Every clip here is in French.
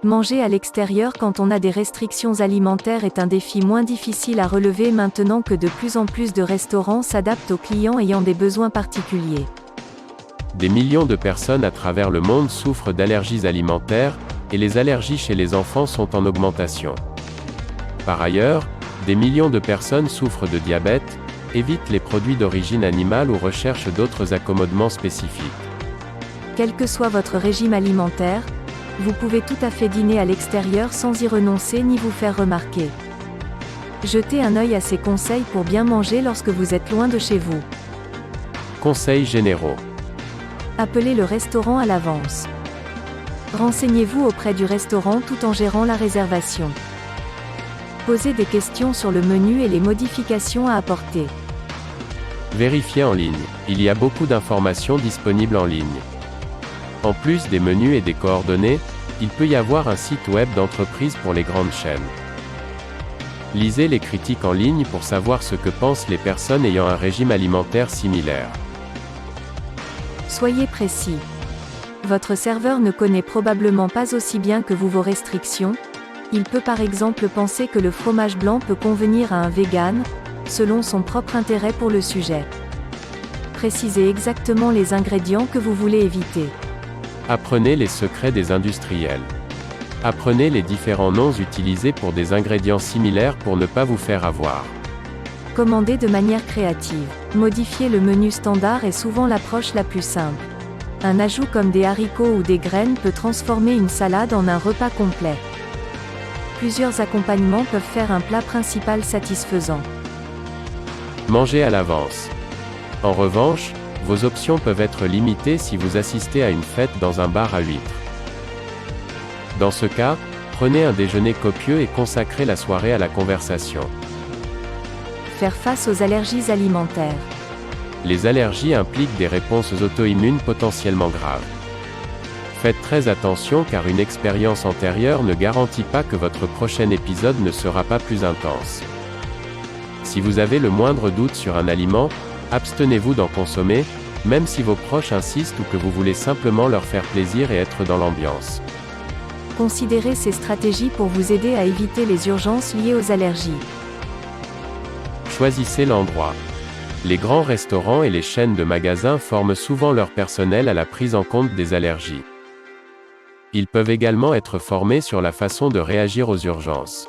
Manger à l'extérieur quand on a des restrictions alimentaires est un défi moins difficile à relever maintenant que de plus en plus de restaurants s'adaptent aux clients ayant des besoins particuliers. Des millions de personnes à travers le monde souffrent d'allergies alimentaires, et les allergies chez les enfants sont en augmentation. Par ailleurs, des millions de personnes souffrent de diabète, évitent les produits d'origine animale ou recherchent d'autres accommodements spécifiques. Quel que soit votre régime alimentaire, vous pouvez tout à fait dîner à l'extérieur sans y renoncer ni vous faire remarquer. Jetez un œil à ces conseils pour bien manger lorsque vous êtes loin de chez vous. Conseils généraux. Appelez le restaurant à l'avance. Renseignez-vous auprès du restaurant tout en gérant la réservation. Posez des questions sur le menu et les modifications à apporter. Vérifiez en ligne. Il y a beaucoup d'informations disponibles en ligne. En plus des menus et des coordonnées, il peut y avoir un site web d'entreprise pour les grandes chaînes. Lisez les critiques en ligne pour savoir ce que pensent les personnes ayant un régime alimentaire similaire. Soyez précis. Votre serveur ne connaît probablement pas aussi bien que vous vos restrictions. Il peut par exemple penser que le fromage blanc peut convenir à un vegan, selon son propre intérêt pour le sujet. Précisez exactement les ingrédients que vous voulez éviter. Apprenez les secrets des industriels. Apprenez les différents noms utilisés pour des ingrédients similaires pour ne pas vous faire avoir. Commandez de manière créative. Modifier le menu standard est souvent l'approche la plus simple. Un ajout comme des haricots ou des graines peut transformer une salade en un repas complet. Plusieurs accompagnements peuvent faire un plat principal satisfaisant. Mangez à l'avance. En revanche, vos options peuvent être limitées si vous assistez à une fête dans un bar à huîtres. Dans ce cas, prenez un déjeuner copieux et consacrez la soirée à la conversation. Faire face aux allergies alimentaires. Les allergies impliquent des réponses auto-immunes potentiellement graves. Faites très attention car une expérience antérieure ne garantit pas que votre prochain épisode ne sera pas plus intense. Si vous avez le moindre doute sur un aliment, abstenez-vous d'en consommer, même si vos proches insistent ou que vous voulez simplement leur faire plaisir et être dans l'ambiance. Considérez ces stratégies pour vous aider à éviter les urgences liées aux allergies. Choisissez l'endroit. Les grands restaurants et les chaînes de magasins forment souvent leur personnel à la prise en compte des allergies. Ils peuvent également être formés sur la façon de réagir aux urgences.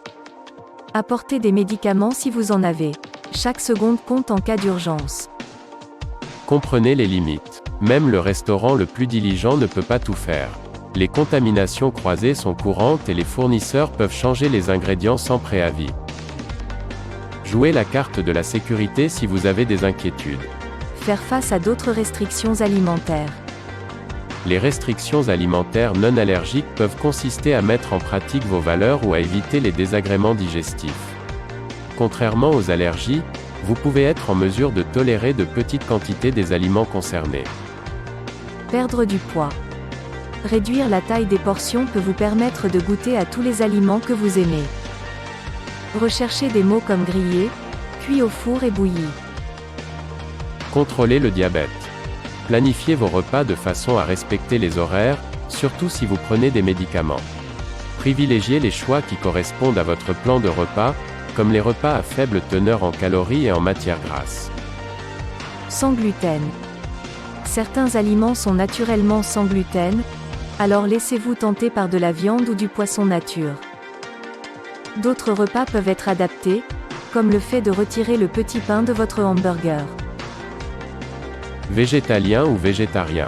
Apportez des médicaments si vous en avez. Chaque seconde compte en cas d'urgence. Comprenez les limites. Même le restaurant le plus diligent ne peut pas tout faire. Les contaminations croisées sont courantes et les fournisseurs peuvent changer les ingrédients sans préavis. Jouez la carte de la sécurité si vous avez des inquiétudes. Faire face à d'autres restrictions alimentaires. Les restrictions alimentaires non allergiques peuvent consister à mettre en pratique vos valeurs ou à éviter les désagréments digestifs. Contrairement aux allergies, vous pouvez être en mesure de tolérer de petites quantités des aliments concernés. Perdre du poids. Réduire la taille des portions peut vous permettre de goûter à tous les aliments que vous aimez. Recherchez des mots comme grillé, cuit au four et bouilli. Contrôlez le diabète. Planifiez vos repas de façon à respecter les horaires, surtout si vous prenez des médicaments. Privilégiez les choix qui correspondent à votre plan de repas, comme les repas à faible teneur en calories et en matières grasses. Sans gluten. Certains aliments sont naturellement sans gluten, alors laissez-vous tenter par de la viande ou du poisson nature. D'autres repas peuvent être adaptés, comme le fait de retirer le petit pain de votre hamburger. Végétalien ou végétarien.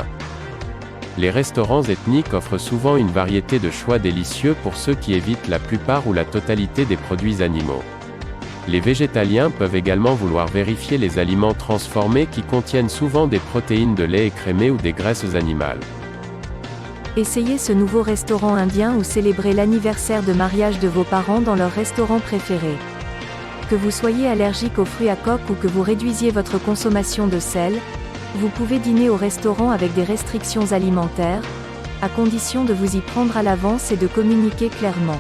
Les restaurants ethniques offrent souvent une variété de choix délicieux pour ceux qui évitent la plupart ou la totalité des produits animaux. Les végétaliens peuvent également vouloir vérifier les aliments transformés qui contiennent souvent des protéines de lait écrémé ou des graisses animales. Essayez ce nouveau restaurant indien ou célébrez l'anniversaire de mariage de vos parents dans leur restaurant préféré. Que vous soyez allergique aux fruits à coque ou que vous réduisiez votre consommation de sel, vous pouvez dîner au restaurant avec des restrictions alimentaires, à condition de vous y prendre à l'avance et de communiquer clairement.